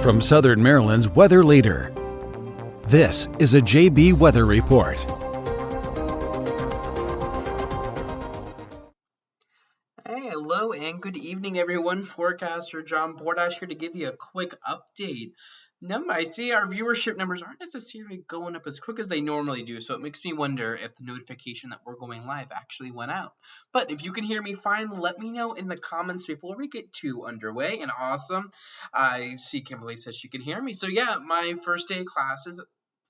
from Southern Maryland's weather leader. This is a JB Weather Report. Hey, hello and good evening, everyone. Forecaster John Bordash here to give you a quick update. I see our viewership numbers aren't necessarily going up as quick as they normally do, so it makes me wonder if the notification that we're going live actually went out. But if you can hear me fine, let me know in the comments before we get too underway. And awesome, I see Kimberly says she can hear me. So yeah, my first day of class is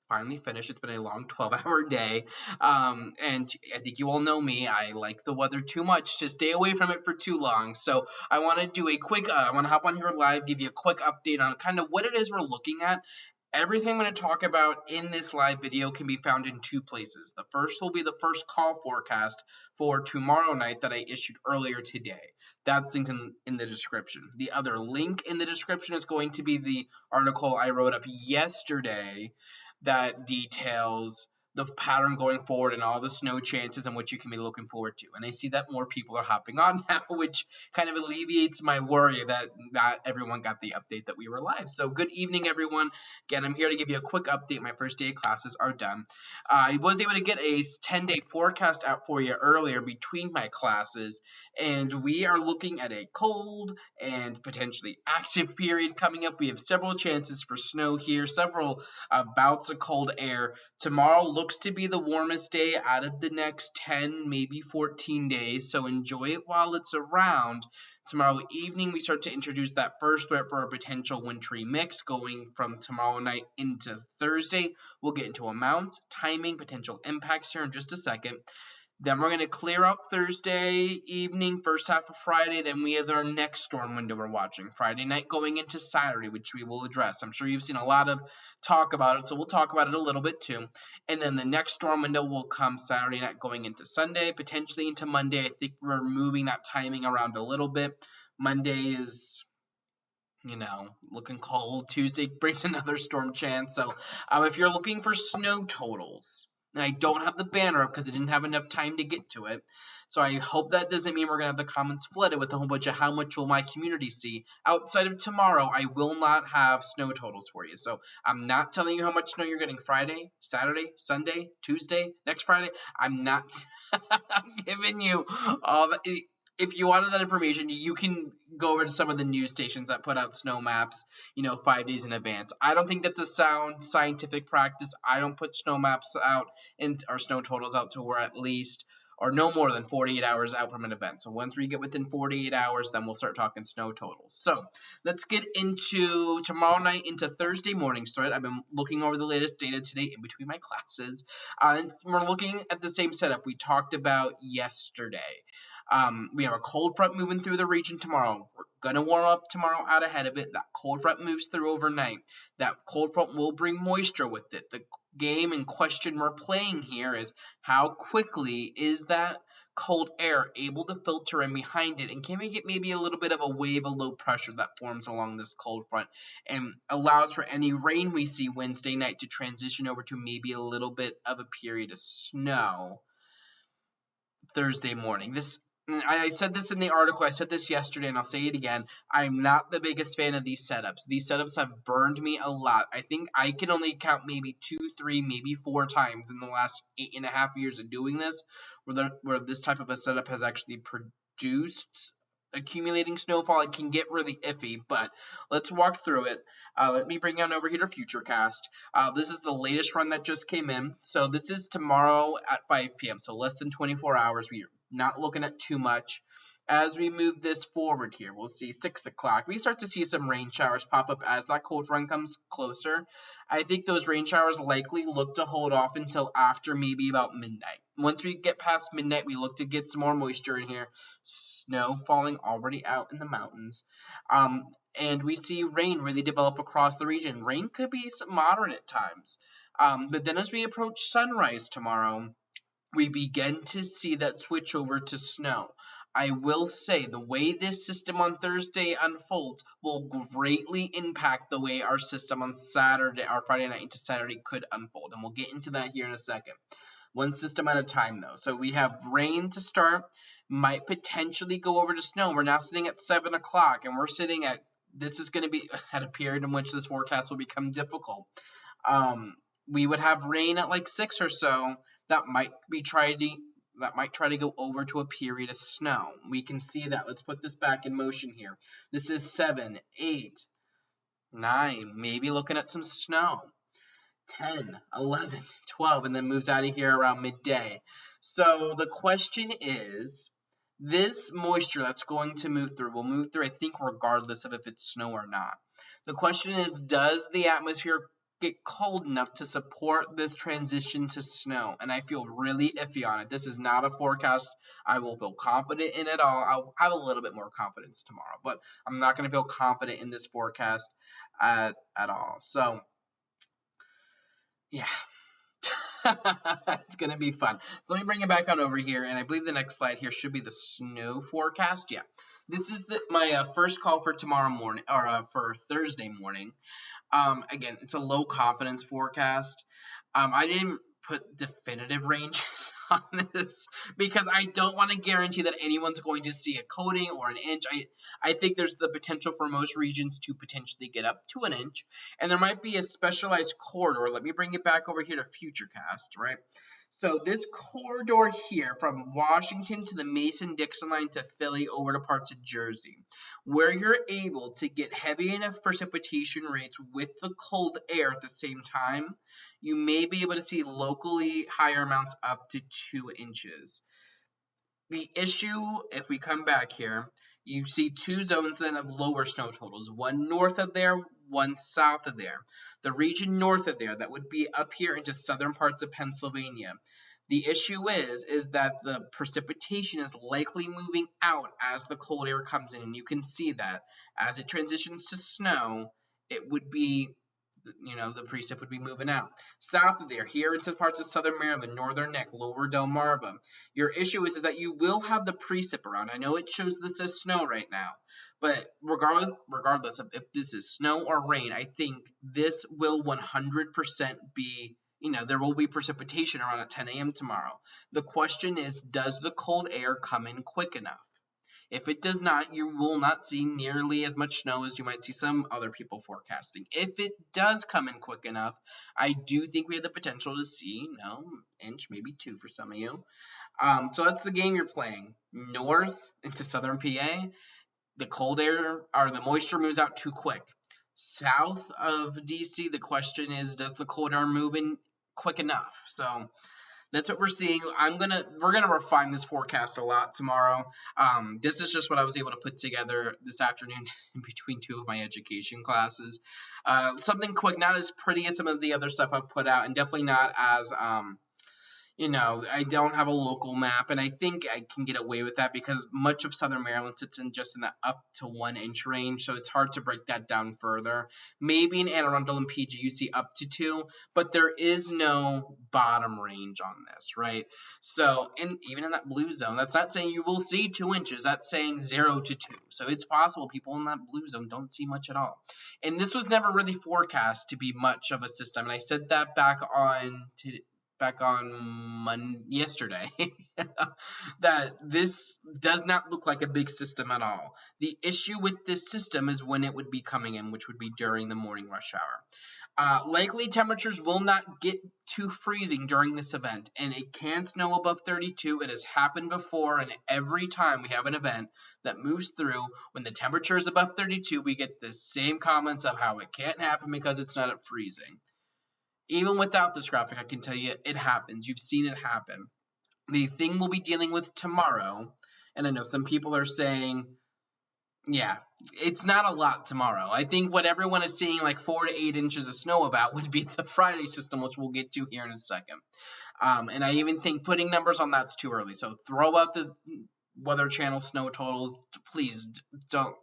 finally finished. It's been a long 12-hour day. And I think you all know me. I like the weather too much to stay away from it for too long. So I want to do a quick, I want to hop on here live, give you a quick update on kind of what it is we're looking at. Everything I'm going to talk about in this live video can be found in two places. The first will be the first call forecast for tomorrow night that I issued earlier today. That's linked in the description. The other link in the description is going to be the article I wrote up yesterday that details the pattern going forward and all the snow chances and what you can be looking forward to. And I see that more people are hopping on now, which kind of alleviates my worry that not everyone got the update that we were live. So good evening, everyone. Again, I'm here to give you a quick update. My first day of classes are done. I was able to get a 10-day forecast out for you earlier between my classes, and we are looking at a cold and potentially active period coming up. We have several chances for snow here, several bouts of cold air. Tomorrow looks to be the warmest day out of the next 10, maybe 14 days, so enjoy it while it's around. Tomorrow evening, we start to introduce that first threat for a potential wintry mix going from tomorrow night into Thursday. We'll get into amounts, timing, potential impacts here in just a second. Then we're going to clear out Thursday evening, first half of Friday. Then we have our next storm window we're watching. Friday night going into Saturday, which we will address. I'm sure you've seen a lot of talk about it, so we'll talk about it a little bit too. And then the next storm window will come Saturday night going into Sunday, potentially into Monday. I think we're moving that timing around a little bit. Monday is, looking cold. Tuesday brings another storm chance. So if you're looking for snow totals, and I don't have the banner up because I didn't have enough time to get to it. So I hope that doesn't mean we're going to have the comments flooded with a whole bunch of how much will my community see. Outside of tomorrow, I will not have snow totals for you. So I'm not telling you how much snow you're getting Friday, Saturday, Sunday, Tuesday, next Friday. I'm not I'm giving you all the... If you wanted that information, you can go over to some of the news stations that put out snow maps, 5 days in advance. I don't think that's a sound scientific practice. I don't put snow maps out or snow totals out till we're at least or no more than 48 hours out from an event. So once we get within 48 hours, then we'll start talking snow totals. So let's get into tomorrow night into Thursday morning start. I've been looking over the latest data today in between my classes. And we're looking at the same setup we talked about yesterday. We have a cold front moving through the region tomorrow. We're going to warm up tomorrow out ahead of it. That cold front moves through overnight. That cold front will bring moisture with it. The game and question we're playing here is how quickly is that cold air able to filter in behind it, and can we get maybe a little bit of a wave of low pressure that forms along this cold front and allows for any rain we see Wednesday night to transition over to maybe a little bit of a period of snow Thursday morning. I said this in the article, I said this yesterday, and I'll say it again. I'm not the biggest fan of these setups. These setups have burned me a lot. I think I can only count maybe 2, 3, maybe 4 times in the last 8.5 years of doing this where this type of a setup has actually produced accumulating snowfall. It can get really iffy, but let's walk through it. Let me bring on over here to Futurecast. This is the latest run that just came in. So this is tomorrow at 5 p.m., so less than 24 hours. We're not looking at too much. As we move this forward here, we'll see 6 o'clock. We start to see some rain showers pop up as that cold front comes closer. I think those rain showers likely look to hold off until after maybe about midnight. Once we get past midnight, we look to get some more moisture in here. Snow falling already out in the mountains. And we see rain really develop across the region. Rain could be moderate at times. But then as we approach sunrise tomorrow, we begin to see that switch over to snow. I will say the way this system on Thursday unfolds will greatly impact the way our system on Saturday, our Friday night into Saturday could unfold. And we'll get into that here in a second. One system at a time though. So we have rain to start, might potentially go over to snow. We're now sitting at 7 o'clock and we're sitting at this is going to be at a period in which this forecast will become difficult. We would have rain at like 6 or so that might try to go over to a period of snow. We can see that. Let's put this back in motion here. This is 7, 8, 9, maybe looking at some snow. 10, 11, 12, and then moves out of here around midday. So the question is, this moisture that's going to move through will move through, I think, regardless of if it's snow or not. The question is, does the atmosphere get cold enough to support this transition to snow? And I feel really iffy on it. This is not a forecast I will feel confident in at all. I'll have a little bit more confidence tomorrow, but I'm not going to feel confident in this forecast at all. So, yeah. It's going to be fun. Let me bring it back on over here, and I believe the next slide here should be the snow forecast. Yeah. This is my first call for tomorrow morning, or for Thursday morning. Again, it's a low confidence forecast. I didn't put definitive ranges on this because I don't want to guarantee that anyone's going to see a coating or an inch. I think there's the potential for most regions to potentially get up to an inch, and there might be a specialized corridor. Let me bring it back over here to Futurecast, right? So this corridor here from Washington to the Mason-Dixon line to Philly over to parts of Jersey, where you're able to get heavy enough precipitation rates with the cold air at the same time, you may be able to see locally higher amounts up to 2 inches. The issue, if we come back here, you see 2 zones then of lower snow totals, one north of there, one south of there. The region north of there, that would be up here into southern parts of Pennsylvania. The issue is that the precipitation is likely moving out as the cold air comes in, and you can see that as it transitions to snow, it would be, the precip would be moving out. South of there, here into parts of southern Maryland, northern Neck, lower Delmarva, your issue is that you will have the precip around. I know it shows this as snow right now, but regardless of if this is snow or rain, I think this will 100% be, there will be precipitation around at 10 a.m. tomorrow. The question is, does the cold air come in quick enough? If it does not, you will not see nearly as much snow as you might see some other people forecasting. If it does come in quick enough, I do think we have the potential to see, inch, maybe 2 for some of you. So that's the game you're playing. North into southern PA, the cold air or the moisture moves out too quick. South of DC, the question is, does the cold air move in quick enough? So that's what we're seeing. We're gonna refine this forecast a lot tomorrow. This is just what I was able to put together this afternoon in between 2 of my education classes. Something quick, not as pretty as some of the other stuff I've put out, and definitely not as I don't have a local map, and I think I can get away with that because much of southern Maryland sits in just in the up to 1 inch range, so it's hard to break that down further. Maybe in Anne Arundel and PG you see up to 2, but there is no bottom range on this, right? So, even in that blue zone, that's not saying you will see 2 inches, that's saying 0 to 2. So it's possible people in that blue zone don't see much at all. And this was never really forecast to be much of a system, and I said that back on yesterday, that this does not look like a big system at all. The issue with this system is when it would be coming in, which would be during the morning rush hour. Likely temperatures will not get to freezing during this event, and it can't snow above 32. It has happened before, and every time we have an event that moves through, when the temperature is above 32, we get the same comments of how it can't happen because it's not at freezing. Even without this graphic, I can tell you it happens. You've seen it happen. The thing we'll be dealing with tomorrow, and I know some people are saying, yeah, it's not a lot tomorrow. I think what everyone is seeing, like 4 to 8 inches of snow about, would be the Friday system, which we'll get to here in a second. And I even think putting numbers on that's too early. So throw out the Weather Channel snow totals. Please don't.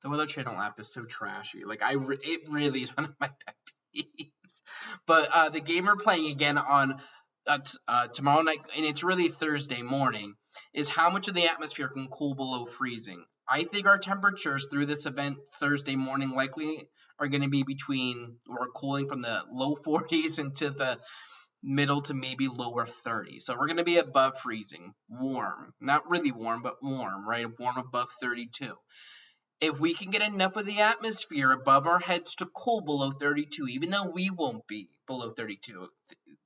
The Weather Channel app is so trashy. It really is one of my pet peeves. But the game we're playing again on tomorrow night, and it's really Thursday morning, is how much of the atmosphere can cool below freezing. I think our temperatures through this event Thursday morning likely are going to be we're cooling from the low 40s into the middle to maybe lower 30s. So we're going to be above freezing, warm. Not really warm, but warm, right? Warm above 32. If we can get enough of the atmosphere above our heads to cool below 32, even though we won't be below 32,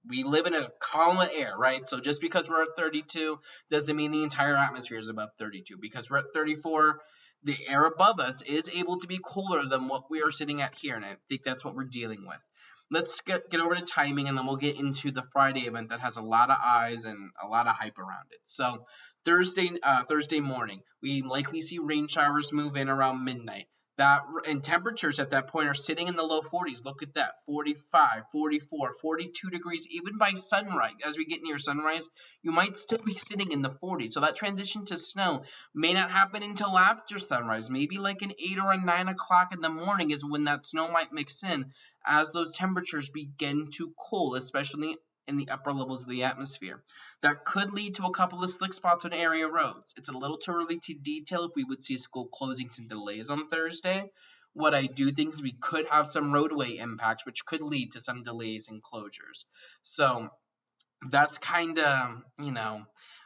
we live in a column of air, right? So just because we're at 32 doesn't mean the entire atmosphere is above 32. Because we're at 34, the air above us is able to be cooler than what we are sitting at here, and I think that's what we're dealing with. Let's get over to timing, and then we'll get into the Friday event that has a lot of eyes and a lot of hype around it. So Thursday morning, we likely see rain showers move in around midnight. And temperatures at that point are sitting in the low 40s. Look at that, 45, 44, 42 degrees, even by sunrise. As we get near sunrise, you might still be sitting in the 40s. So that transition to snow may not happen until after sunrise. Maybe like an 8 or a 9 o'clock in the morning is when that snow might mix in as those temperatures begin to cool, especially in the upper levels of the atmosphere. That could lead to a couple of slick spots on area roads. It's a little too early to detail if we would see school closings and delays on Thursday. What I do think is we could have some roadway impacts, which could lead to some delays and closures. So that's kind of,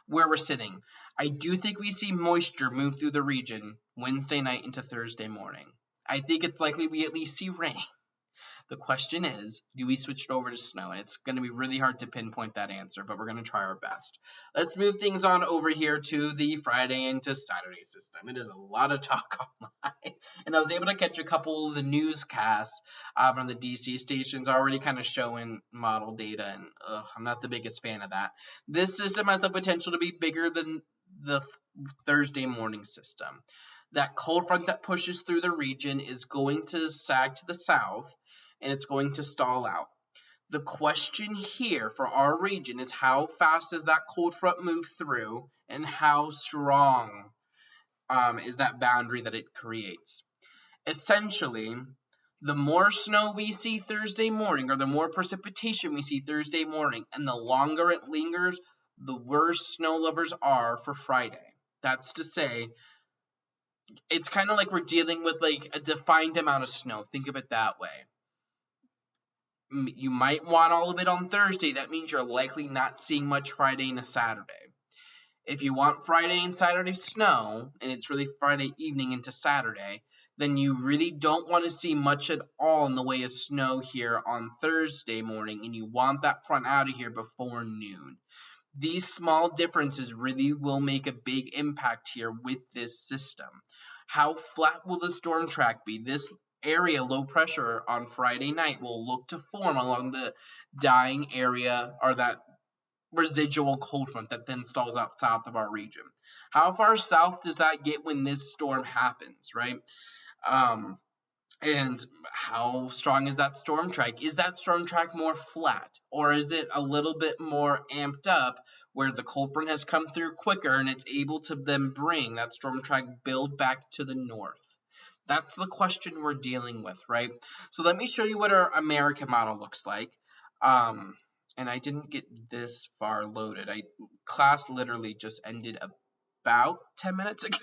where we're sitting. I do think we see moisture move through the region Wednesday night into Thursday morning. I think it's likely we at least see rain. The question is, do we switch it over to snow? And it's going to be really hard to pinpoint that answer, but we're going to try our best. Let's move things on over here to the Friday into Saturday system. It is a lot of talk online, and I was able to catch a couple of the newscasts from the DC stations already kind of showing model data, and I'm not the biggest fan of that. This system has the potential to be bigger than the Thursday morning system. That cold front that pushes through the region is going to sag to the south, and it's going to stall out. The question here for our region is how fast does that cold front move through, and how strong is that boundary that it creates. Essentially, the more snow we see Thursday morning, or the more precipitation we see Thursday morning, and the longer it lingers, the worse snow lovers are for Friday. That's to say, it's kind of like we're dealing with like a defined amount of snow. Think of it that way. You might want all of it on Thursday. That means you're likely not seeing much Friday and Saturday. If you want Friday and Saturday snow, and it's really Friday evening into Saturday, then you really don't want to see much at all in the way of snow here on Thursday morning, and you want that front out of here before noon. These small differences really will make a big impact here with this system. How flat will the storm track be? This area, low pressure on Friday night, will look to form along the dying area, or that residual cold front that then stalls out south of our region. How far south does that get when this storm happens, right? And how strong is that storm track? Is that storm track more flat, or is it a little bit more amped up where the cold front has come through quicker and it's able to then bring that storm track build back to the north? That's the question we're dealing with, right? So let me show you what our American model looks like. And I didn't get this far loaded. Class literally just ended about 10 minutes ago.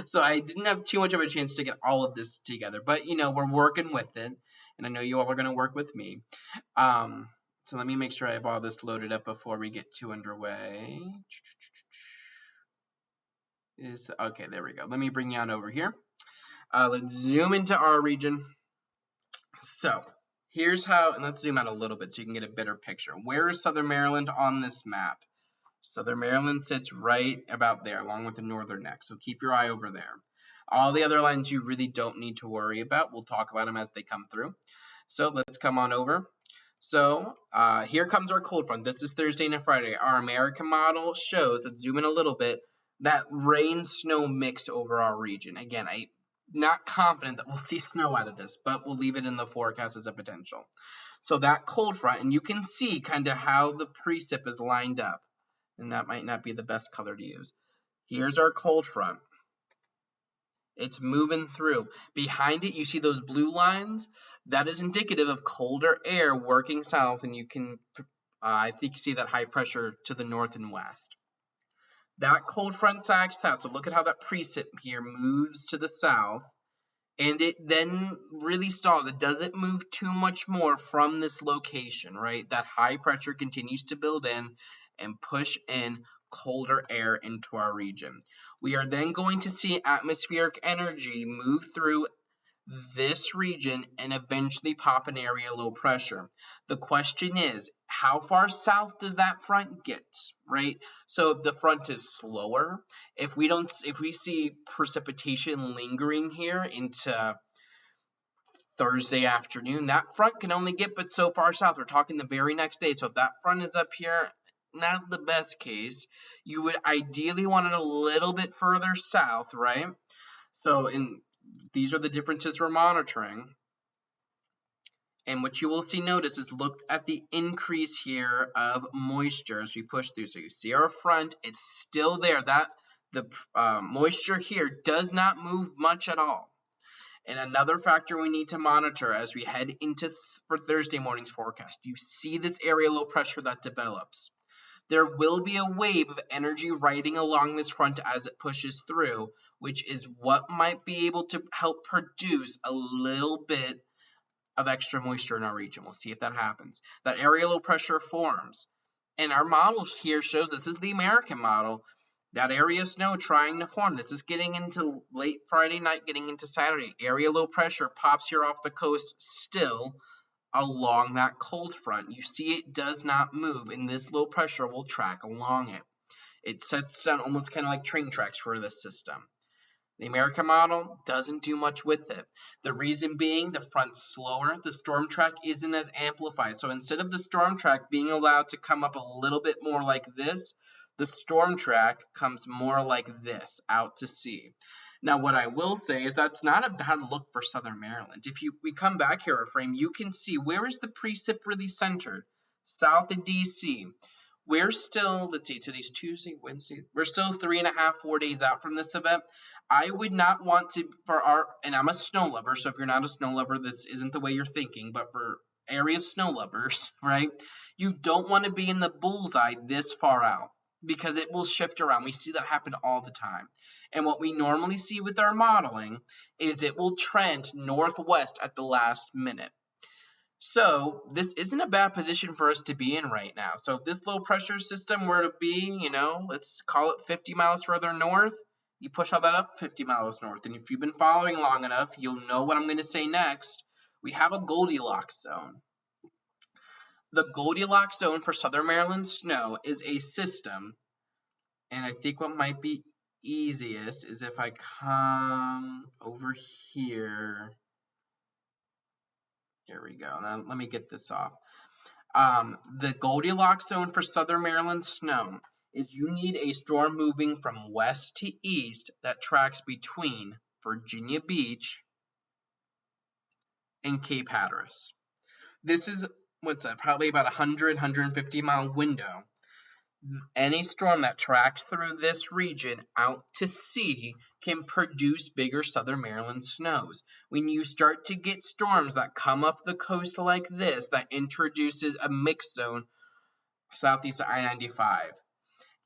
So I didn't have too much of a chance to get all of this together. But, we're working with it. And I know you all are going to work with me. So let me make sure I have all this loaded up before we get too underway. Okay, there we go. Let me bring you on over here. Let's zoom into our region. So here's how, and let's zoom out a little bit so you can get a better picture. Where is Southern Maryland on this map? Southern Maryland sits right about there, along with the northern neck. So keep your eye over there. All the other lines you really don't need to worry about. We'll talk about them as they come through. So let's come on over. So here comes our cold front. This is Thursday and Friday. Our American model shows, let's zoom in a little bit, that rain-snow mix over our region. Again, I'm not confident that we'll see snow out of this, but we'll leave it in the forecast as a potential. So that cold front, and you can see kind of how the precip is lined up, and that might not be the best color to use. Here's our cold front. It's moving through. Behind it, you see those blue lines? That is indicative of colder air working south, and you can, I think you see that high pressure to the north and west. That cold front sags south, so look at how that precip here moves to the south, and it then really stalls. It doesn't move too much more from this location, right? That high pressure continues to build in and push in colder air into our region. We are then going to see atmospheric energy move through this region and eventually pop an area low pressure. The question is, how far south does that front get, right? So if the front is slower, if we see precipitation lingering here into Thursday afternoon, that front can only get but so far south. We're talking the very next day. So if that front is up here, not the best case. You would ideally want it a little bit further south, right? So these are the differences we're monitoring. And what you will notice is look at the increase here of moisture as we push through. So you see our front, it's still there. The moisture here does not move much at all. And another factor we need to monitor as we head into for Thursday morning's forecast, you see this area low pressure that develops. There will be a wave of energy riding along this front as it pushes through, which is what might be able to help produce a little bit of extra moisture in our region. We'll see if that happens. That area low pressure forms. And our model here shows this is the American model. That area of snow trying to form. This is getting into late Friday night, getting into Saturday. Area low pressure pops here off the coast still along that cold front. You see it does not move, and this low pressure will track along it. It sets down almost kind of like train tracks for this system. The American model doesn't do much with it. The reason being the front's slower, the storm track isn't as amplified. So instead of the storm track being allowed to come up a little bit more like this, the storm track comes more like this, out to sea. Now, what I will say is that's not a bad look for Southern Maryland. If we come back here a frame, you can see where is the precip really centered? South of D.C. We're still, let's see, today's Tuesday, Wednesday. We're still 3.5, 4 days out from this event. I would not want to, and I'm a snow lover, so if you're not a snow lover, this isn't the way you're thinking, but for area snow lovers, right, you don't want to be in the bullseye this far out, because it will shift around. We see that happen all the time. And what we normally see with our modeling is it will trend northwest at the last minute. So this isn't a bad position for us to be in right now. So if this low pressure system were to be, let's call it 50 miles further north, you push all that up 50 miles north. And if you've been following long enough, you'll know what I'm going to say next. We have a Goldilocks zone. The Goldilocks zone for Southern Maryland snow is a system, and I think what might be easiest is if I come over here. Here we go. Now, let me get this off. The Goldilocks zone for Southern Maryland snow is you need a storm moving from west to east that tracks between Virginia Beach and Cape Hatteras. This is, probably about 150 mile window. Any storm that tracks through this region out to sea can produce bigger Southern Maryland snows. When you start to get storms that come up the coast like this, that introduces a mixed zone southeast of I-95.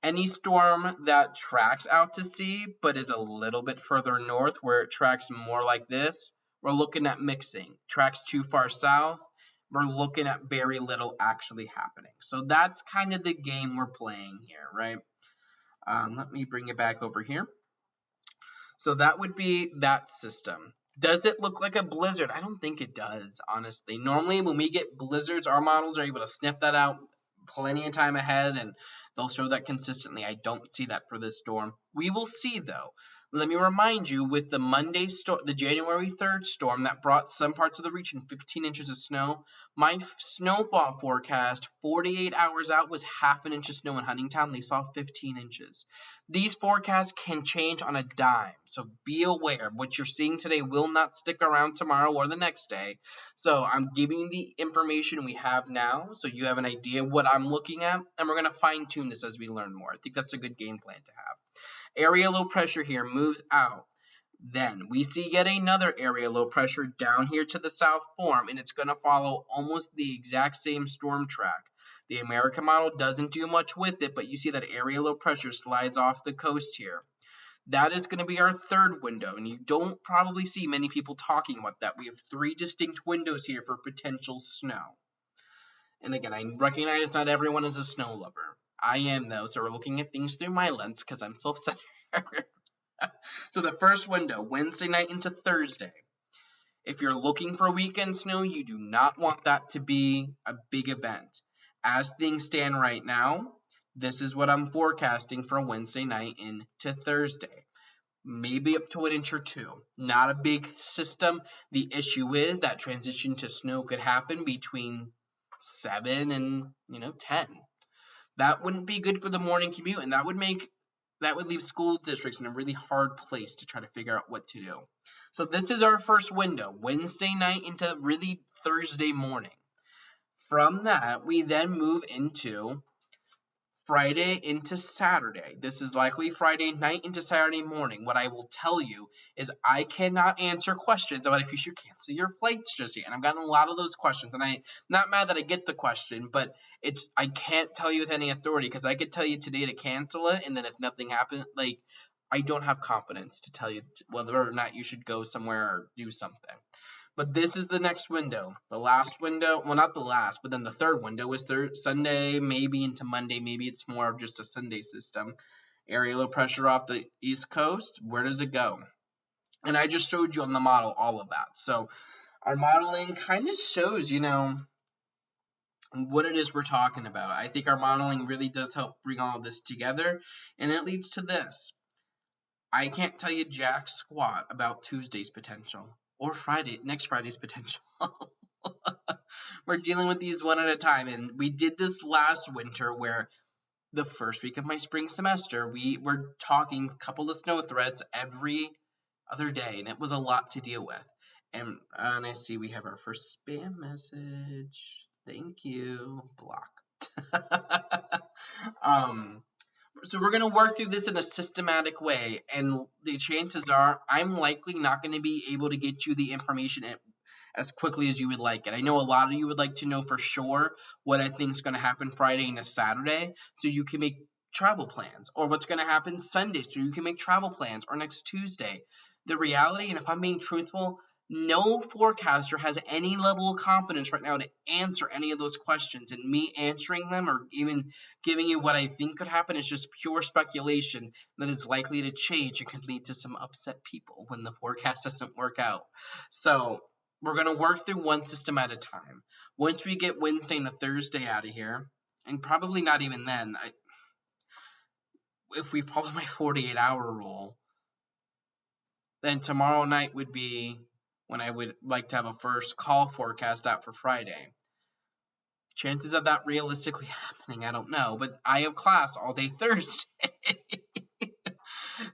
Any storm that tracks out to sea but is a little bit further north where it tracks more like this, we're looking at mixing. Tracks too far south, we're looking at very little actually happening. So that's kind of the game we're playing here, right? Let me bring it back over here. So that would be that system. Does it look like a blizzard? I don't think it does, honestly. Normally, when we get blizzards, our models are able to sniff that out plenty of time ahead, and they'll show that consistently. I don't see that for this storm. We will see, though. Let me remind you, with the Monday storm, the January 3rd storm that brought some parts of the region 15 inches of snow, my snowfall forecast 48 hours out was half an inch of snow in Huntingtown. They saw 15 inches. These forecasts can change on a dime, so be aware. What you're seeing today will not stick around tomorrow or the next day. So I'm giving you the information we have now, so you have an idea what I'm looking at, and we're going to fine-tune this as we learn more. I think that's a good game plan to have. Area low pressure here moves out. Then we see yet another area low pressure down here to the south form, and it's going to follow almost the exact same storm track. The American model doesn't do much with it, but you see that area low pressure slides off the coast here. That is going to be our third window, and you don't probably see many people talking about that. We have 3 distinct windows here for potential snow. And again, I recognize not everyone is a snow lover. I am, though, so we're looking at things through my lens because I'm self-centered. So the first window, Wednesday night into Thursday. If you're looking for weekend snow, you do not want that to be a big event. As things stand right now, this is what I'm forecasting for Wednesday night into Thursday. Maybe up to an inch or two. Not a big system. The issue is that transition to snow could happen between 7 and 10. That wouldn't be good for the morning commute, and that would leave school districts in a really hard place to try to figure out what to do. So this is our first window, Wednesday night into really Thursday morning. From that, we then move into Friday into Saturday. This is likely Friday night into Saturday morning. What I will tell you is I cannot answer questions about if you should cancel your flights just yet. And I've gotten a lot of those questions, and I'm not mad that I get the question, but I can't tell you with any authority because I could tell you today to cancel it, and then if nothing happens, I don't have confidence to tell you whether or not you should go somewhere or do something. But this is the next window. The last window, well, not the last, but then the third window is Sunday, maybe into Monday. Maybe it's more of just a Sunday system. Area low pressure off the East Coast. Where does it go? And I just showed you on the model all of that. So our modeling kind of shows, what it is we're talking about. I think our modeling really does help bring all of this together. And it leads to this. I can't tell you jack squat about Tuesday's potential. Or next Friday's potential. We're dealing with these one at a time. And we did this last winter where the first week of my spring semester, we were talking a couple of snow threats every other day. And it was a lot to deal with. And I see we have our first spam message. Thank you. Block. So we're going to work through this in a systematic way, and the chances are I'm likely not going to be able to get you the information as quickly as you would like it. I know a lot of you would like to know for sure what I think is going to happen Friday and Saturday, so you can make travel plans, or what's going to happen Sunday, so you can make travel plans, or next Tuesday. The reality, and if I'm being truthful, no forecaster has any level of confidence right now to answer any of those questions, and me answering them or even giving you what I think could happen is just pure speculation that is likely to change and can lead to some upset people when the forecast doesn't work out. So we're going to work through one system at a time. Once we get Wednesday and Thursday out of here, and probably not even then, if we follow my 48-hour rule, then tomorrow night would be when I would like to have a first call forecast out for Friday. Chances of that realistically happening, I don't know, but I have class all day Thursday.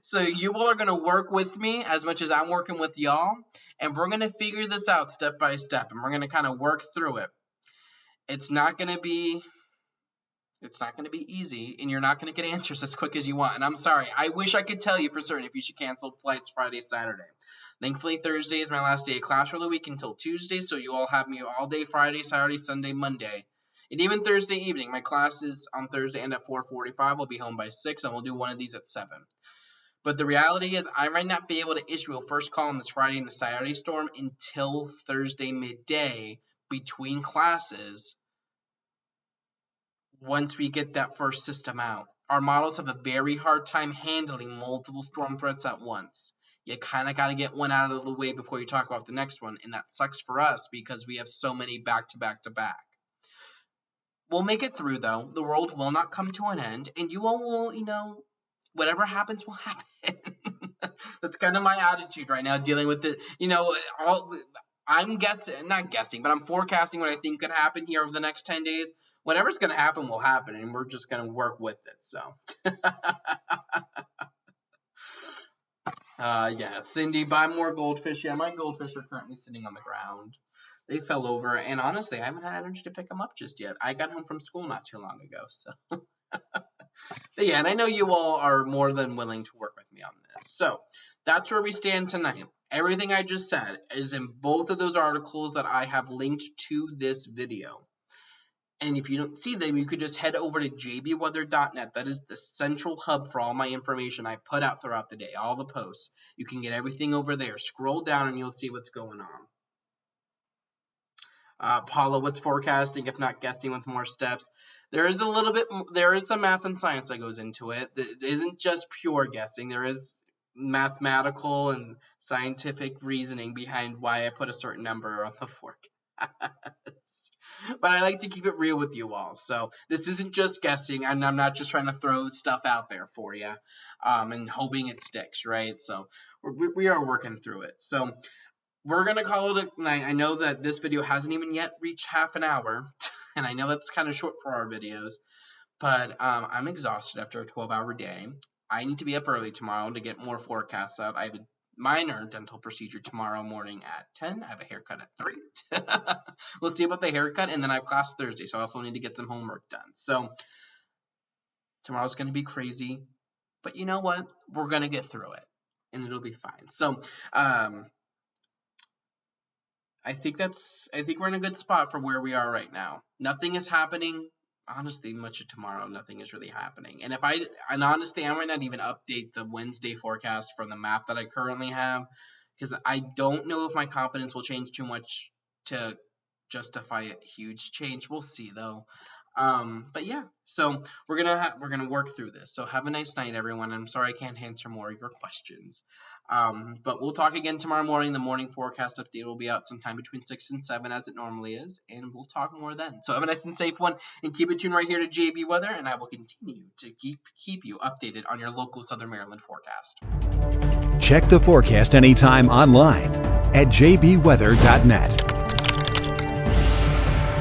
So you all are going to work with me as much as I'm working with y'all, and we're going to figure this out step by step, and we're going to kind of work through it. It's not going to be easy, and you're not going to get answers as quick as you want. And I'm sorry. I wish I could tell you for certain if you should cancel flights Friday, Saturday. Thankfully, Thursday is my last day of class for the week until Tuesday, so you all have me all day Friday, Saturday, Sunday, Monday. And even Thursday evening. My classes on Thursday end at 4:45. I'll be home by 6, and we'll do one of these at 7. But the reality is I might not be able to issue a first call on this Friday and Saturday storm until Thursday midday between classes once we get that first system out. Our models have a very hard time handling multiple storm threats at once. You kind of got to get one out of the way before you talk about the next one, and that sucks for us because we have so many back to back to back. We'll make it through, though. The world will not come to an end, and you all will, whatever happens will happen. That's kind of my attitude right now, dealing with it. I'm not guessing, but I'm forecasting what I think could happen here over the next 10 days. Whatever's going to happen will happen, and we're just going to work with it. So, yeah, Cindy, buy more goldfish. Yeah, my goldfish are currently sitting on the ground. They fell over, and honestly, I haven't had energy to pick them up just yet. I got home from school not too long ago, so. But yeah, and I know you all are more than willing to work with me on this. So that's where we stand tonight. Everything I just said is in both of those articles that I have linked to this video. And if you don't see them, you could just head over to jbweather.net. That is the central hub for all my information I put out throughout the day, all the posts. You can get everything over there. Scroll down and you'll see what's going on. Paula, what's forecasting if not guessing with more steps? There is a little bit, there is some math and science that goes into it. It isn't just pure guessing. There is mathematical and scientific reasoning behind why I put a certain number on the forecast. But I like to keep it real with you all. So this isn't just guessing, and I'm not just trying to throw stuff out there for you and hoping it sticks, right? So we are working through it. So we're going to call it a night. I know that this video hasn't even yet reached half an hour, and I know that's kind of short for our videos, but I'm exhausted after a 12-hour day. I need to be up early tomorrow to get more forecasts out. I have a minor dental procedure tomorrow morning at 10. I have a haircut at 3. We'll see about the haircut, and then I have class Thursday, so I also need to get some homework done. So tomorrow's going to be crazy, but you know what? We're going to get through it, and it'll be fine. So I think we're in a good spot for where we are right now. Nothing is happening. Honestly, much of tomorrow, nothing is really happening. And honestly, I might not even update the Wednesday forecast from the map that I currently have, because I don't know if my confidence will change too much to justify a huge change. We'll see though. But yeah, so we're gonna work through this. So have a nice night, everyone. I'm sorry I can't answer more of your questions. But we'll talk again tomorrow morning. The morning forecast update will be out sometime between 6 and 7 as it normally is, and we'll talk more then. So have a nice and safe one, and keep it tuned right here to JB Weather, and I will continue to keep you updated on your local Southern Maryland forecast. Check the forecast anytime online at jbweather.net.